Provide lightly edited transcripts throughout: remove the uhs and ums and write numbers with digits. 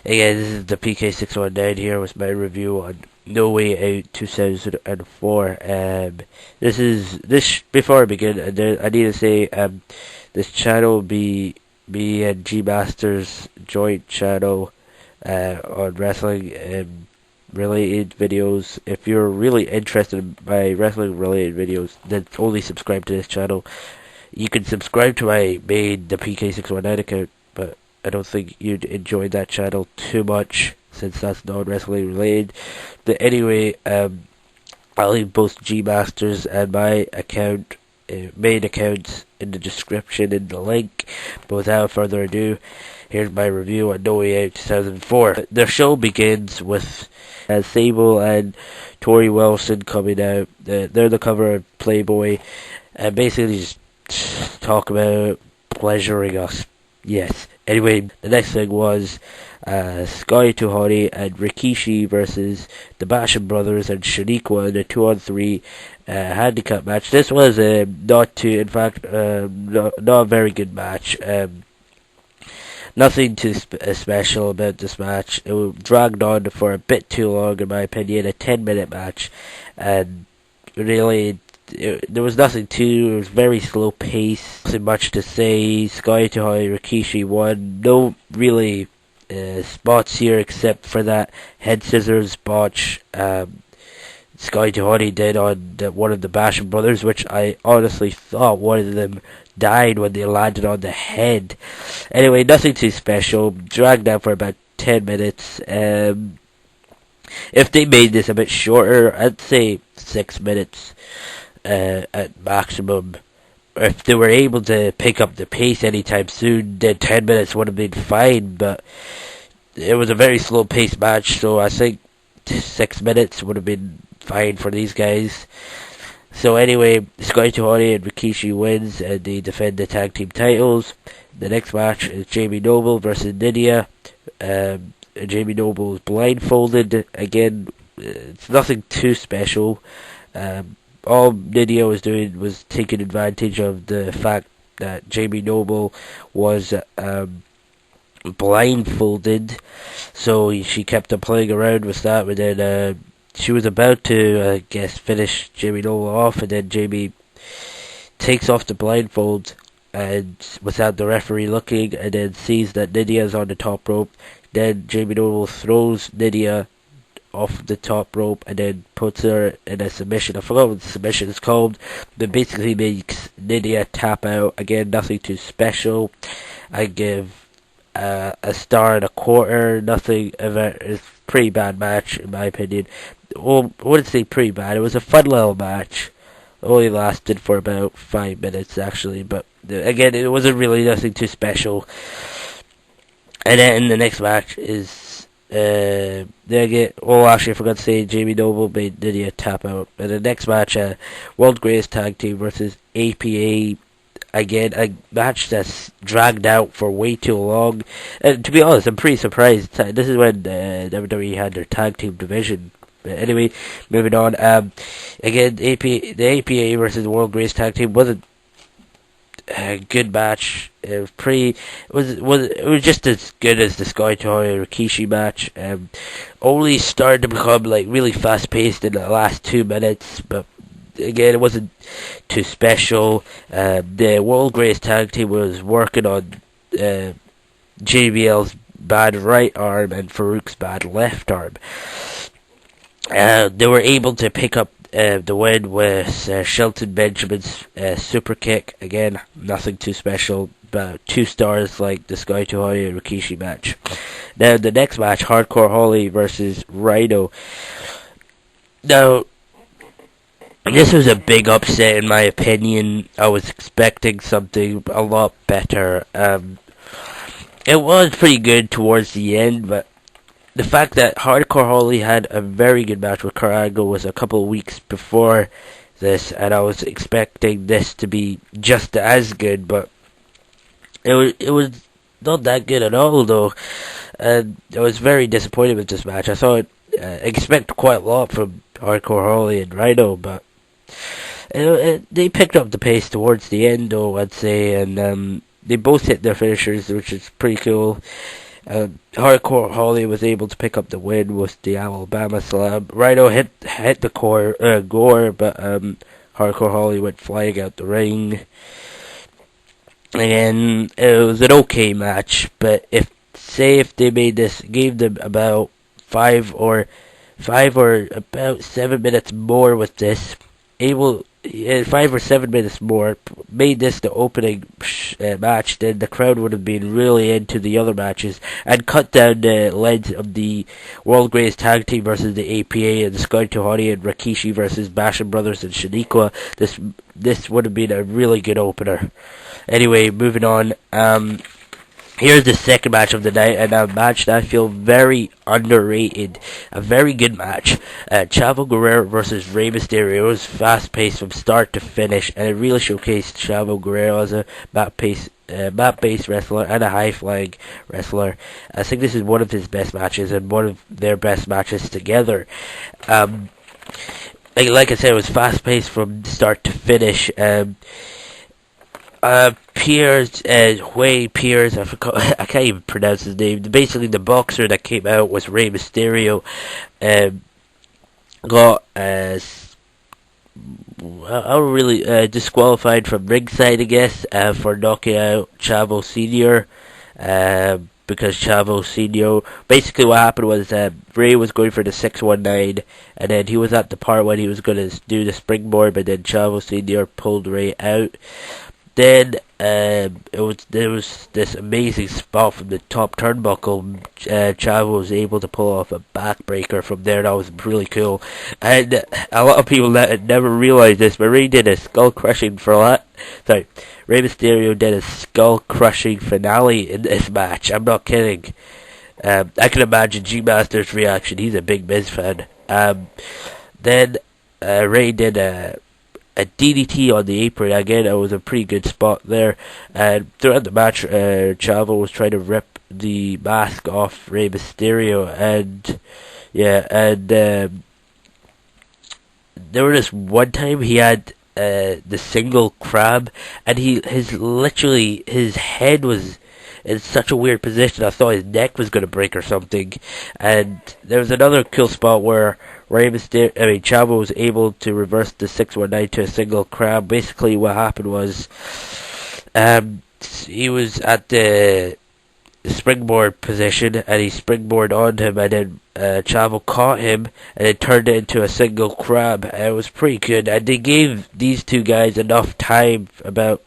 Hey guys, this is the PK619 here with my review on No Way Out 2004. Before I begin, I need to say this channel will be me and G Master's joint channel on wrestling related videos. If you're really interested in my wrestling related videos, then only subscribe to this channel. You can subscribe to my main the PK619 account, but I don't think you'd enjoy that channel too much since that's non-wrestling related. But anyway, I'll leave both G Masters and my account, main accounts, in the description in the link. But without further ado, here's my review on No Way Out 2004. The show begins with Sable and Tori Wilson coming out. They're the cover of Playboy, and basically just talk about pleasuring us. Yes. Anyway, the next thing was Scotty hotty and Rikishi versus the Basham brothers and Shaniqua in a 2-on-3 handicap match. This was not a very good match. Nothing too special about this match. It dragged on for a bit too long, in my opinion. A 10-minute match, and really, there was nothing it was very slow pace, nothing much to say. Scotty Rikishi won. No really spots here except for that head scissors botch Scotty did on one of the Basham brothers, which I honestly thought one of them died when they landed on the head. Anyway, nothing too special. Dragged out for about 10 minutes. If they made this a bit shorter, I'd say 6 minutes at maximum. If they were able to pick up the pace anytime soon, then 10 minutes would have been fine, but it was a very slow paced match, so I think 6 minutes would have been fine for these guys. So anyway, Scotty and Rikishi wins, and they defend the tag team titles. The next match is Jamie Noble versus Nidia. Jamie Noble is blindfolded. Again, it's nothing too special. All Nidia was doing was taking advantage of the fact that Jamie Noble was blindfolded, so she kept on playing around with that, and then she was about to, I guess, finish Jamie Noble off, and then Jamie takes off the blindfold and without the referee looking, and then sees that Nidia's on the top rope. Then Jamie Noble throws Nidia off the top rope and then puts her in a submission. I forgot what the submission is called, but basically makes Nidia tap out. Again, nothing too special. I give a star and a quarter. Nothing. It's a pretty bad match in my opinion. Well, I wouldn't say pretty bad. It was a fun little match. It only lasted for about 5 minutes actually, but again, it wasn't really nothing too special. And then the next match is actually I forgot to say Jamie Noble made Nidia tap out. And the next match, World Greatest Tag Team versus APA. Again, a match that's dragged out for way too long. And to be honest, I'm pretty surprised. This is when WWE had their tag team division. But anyway, moving on. Again, the APA versus the World Greatest Tag Team wasn't a good match. It was just as good as the Scotty Rikishi match. Only started to become like really fast paced in the last 2 minutes, but again, it wasn't too special. The World Greatest Tag Team was working on JBL's bad right arm and Farouk's bad left arm. They were able to pick up the win with Shelton Benjamin's super kick. Again, nothing too special, but 2 stars like the Scotty and Rikishi match. Now, the next match, Hardcore Holly versus Rhyno. Now, this was a big upset in my opinion. I was expecting something a lot better. It was pretty good towards the end, but the fact that Hardcore Holly had a very good match with Kurt Angle was a couple of weeks before this, and I was expecting this to be just as good, but it was not that good at all, though. And I was very disappointed with this match. I thought expect quite a lot from Hardcore Holly and Rhyno, but they picked up the pace towards the end, though, I'd say, and they both hit their finishers, which is pretty cool. Hardcore Holly was able to pick up the win with the Alabama Slam. Rhyno hit the gore, but Hardcore Holly went flying out the ring. And it was an okay match, but if they made this, gave them about 5 or 7 minutes more with this, 5 or 7 minutes more, made this the opening match, then the crowd would have been really into the other matches and cut down the length of the World Greatest Tag Team versus the APA and the Scotty, hotty and Rikishi versus Basham Brothers and Shaniqua. This would have been a really good opener. Anyway, moving on. Here's the second match of the night, and a match that I feel very underrated. A very good match. Chavo Guerrero versus Rey Mysterio. It was fast-paced from start to finish, and it really showcased Chavo Guerrero as a map-based wrestler and a high-flying wrestler. I think this is one of his best matches and one of their best matches together. Like I said, it was fast-paced from start to finish. Piers, Way Piers, I can't even pronounce his name. Basically, the boxer that came out was Rey Mysterio. Got disqualified from ringside, I guess, for knocking out Chavo Senior. Because Chavo Senior, basically what happened was Rey was going for the 619, and then he was at the part when he was going to do the springboard, but then Chavo Senior pulled Rey out. Then there was this amazing spot from the top turnbuckle. Chavo was able to pull off a backbreaker from there. That was really cool. And a lot of people never realized this, but Rey did a skull-crushing Rey Mysterio did a skull-crushing finale in this match. I'm not kidding. I can imagine G-Master's reaction. He's a big Miz fan. Then Rey did a DDT on the apron. Again, it was a pretty good spot there. And throughout the match, Chavo was trying to rip the mask off Rey Mysterio, and there was this one time he had the single crab, and his head was in such a weird position. I thought his neck was going to break or something. And there was another cool spot where Chavo was able to reverse the 619 to a single crab. Basically, what happened was, he was at the springboard position, and he springboarded on him, and then Chavo caught him, and it turned it into a single crab. And it was pretty good, and they gave these two guys enough time, about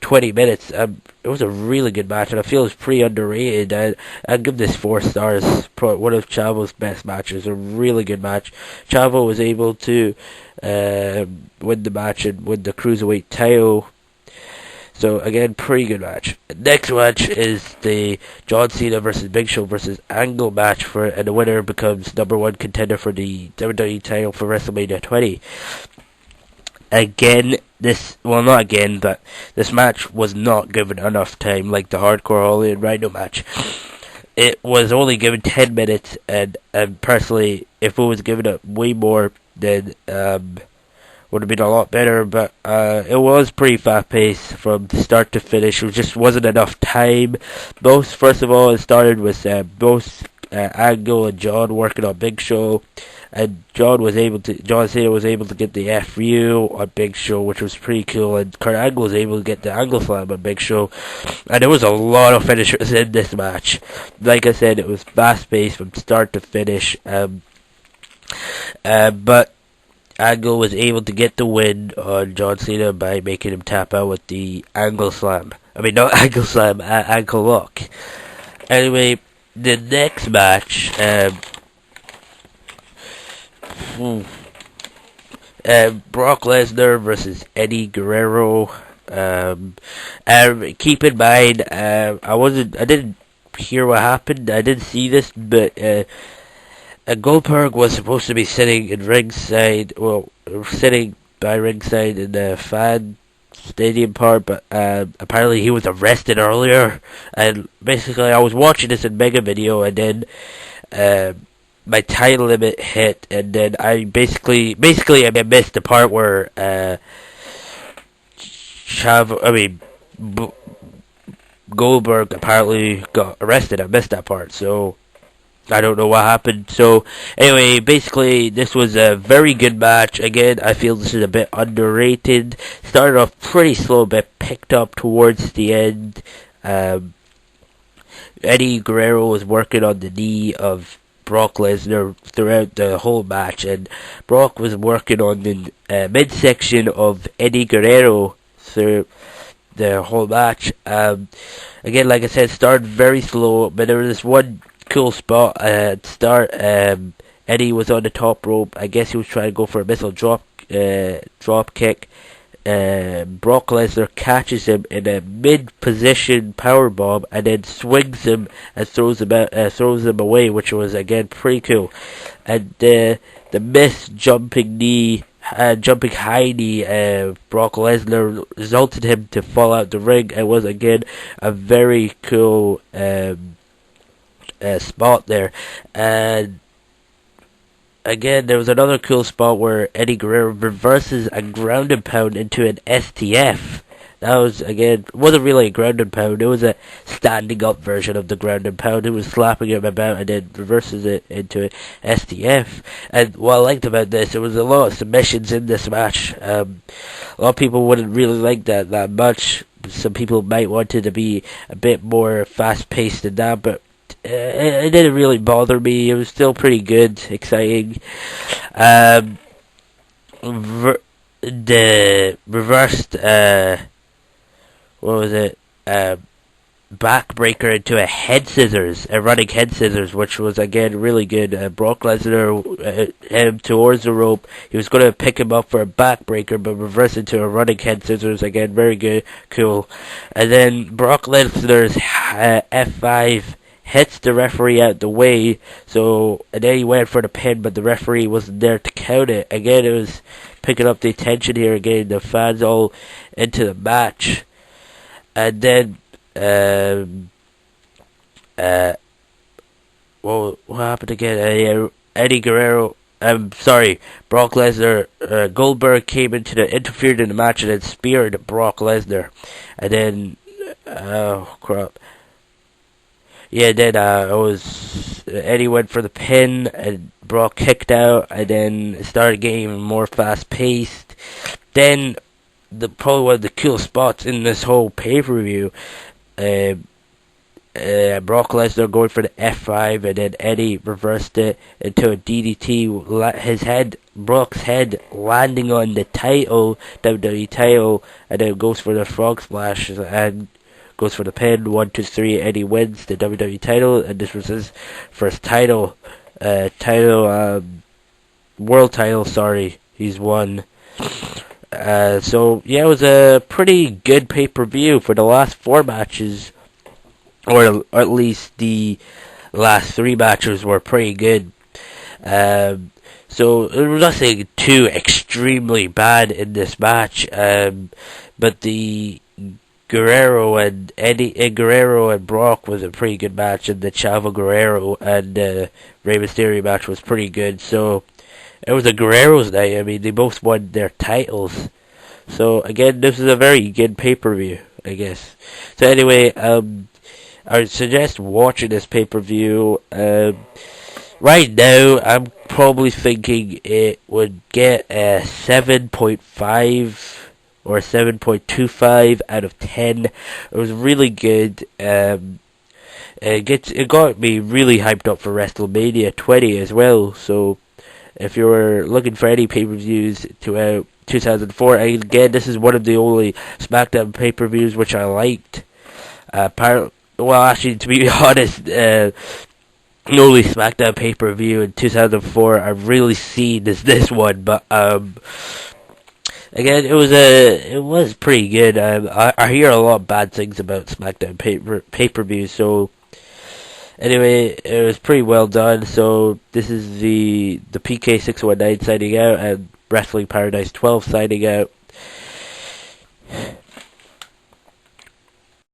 20 minutes. It was a really good match, and I feel it's pretty underrated. I'd give this 4 stars. One of Chavo's best matches. A really good match. Chavo was able to win the match and win the Cruiserweight Title. So again, pretty good match. Next match is the John Cena versus Big Show versus Angle match, and the winner becomes #1 contender for the WWE title for WrestleMania 20. This match was not given enough time, like the Hardcore Holly and Rhyno match. It was only given 10 minutes, and personally, if it was given up way more, then would have been a lot better. But it was pretty fast paced from start to finish. It just wasn't enough time. First of all, it started with both Angle and John working on Big Show, and John Cena was able to get the FU on Big Show, which was pretty cool, and Kurt Angle was able to get the Angle Slam on Big Show, and there was a lot of finishers in this match. Like I said, it was fast paced from start to finish, but Angle was able to get the win on John Cena by making him tap out with the Angle Slam. I mean, not Angle Slam, Ankle Lock. Anyway, the next match, Brock Lesnar versus Eddie Guerrero. Keep in mind, I didn't hear what happened. I didn't see this, but Goldberg was supposed to be sitting by ringside in the fan stadium part, but apparently he was arrested earlier. And basically, I was watching this in Mega Video, and then my time limit hit, and then I missed the part where Goldberg apparently got arrested. I missed that part, so I don't know what happened. So anyway, basically this was a very good match. Again, I feel this is a bit underrated. Started off pretty slow, but picked up towards the end. Eddie Guerrero was working on the knee of Brock Lesnar throughout the whole match, and Brock was working on the midsection of Eddie Guerrero through the whole match. Again, like I said, started very slow, but there was this one cool spot at the start. Eddie was on the top rope. I guess he was trying to go for a missile drop kick. Brock Lesnar catches him in a mid-position powerbomb and then swings him and throws him away, which was again pretty cool. And the jumping high knee, Brock Lesnar resulted him to fall out the ring. It was again a very cool spot there. And again, there was another cool spot where Eddie Guerrero reverses a ground and pound into an STF. That was, again, wasn't really a ground and pound. It was a standing up version of the ground and pound. It was slapping him about and then reverses it into an STF. And what I liked about this, there was a lot of submissions in this match. A lot of people wouldn't really like that much. Some people might want it to be a bit more fast paced than that, but it didn't really bother me. It was still pretty good, exciting. The reversed, what was it? Backbreaker into a running head scissors, which was again really good. Brock Lesnar him towards the rope. He was going to pick him up for a backbreaker, but reversed into a running head scissors. Again, very good, cool. And then Brock Lesnar's F5 hits the referee out the way, and then he went for the pin, but the referee wasn't there to count it. Again, it was picking up the attention here again, the fans all into the match. And then, what happened again? Eddie Guerrero, Brock Lesnar, Goldberg came interfered in the match and then speared Brock Lesnar. And then, crap. Yeah, then Eddie went for the pin, and Brock kicked out, and then it started getting even more fast paced. Then probably one of the cool spots in this whole pay-per-view, Brock Lesnar going for the F5, and then Eddie reversed it into a DDT. Brock's head landing on the title, WWE title, and then goes for the frog splash and goes for the pin. 1, 2, 3. Eddie wins the WWE title, and this was his first world title. Sorry, he's won. So yeah, it was a pretty good pay-per-view for the last 4 matches, or at least the last 3 matches were pretty good. So there was nothing too extremely bad in this match, but the Guerrero and Brock was a pretty good match, and the Chavo Guerrero and Rey Mysterio match was pretty good. So it was a Guerrero's night. I mean, they both won their titles. So again, this is a very good pay-per-view, I guess. So anyway, I would suggest watching this pay-per-view. Right now, I'm probably thinking it would get a 7.5 or 7.25 out of 10. It was really good. It got me really hyped up for Wrestlemania 20 as well. So if you're looking for any pay-per-views throughout 2004, again, this is one of the only SmackDown pay-per-views which I liked. Actually, to be honest, the only SmackDown pay-per-view in 2004 I've really seen is this one, but again, it was pretty good. I hear a lot of bad things about SmackDown pay-per-views, so anyway, it was pretty well done. So this is the PK619 signing out, and Wrestling Paradise 12 signing out.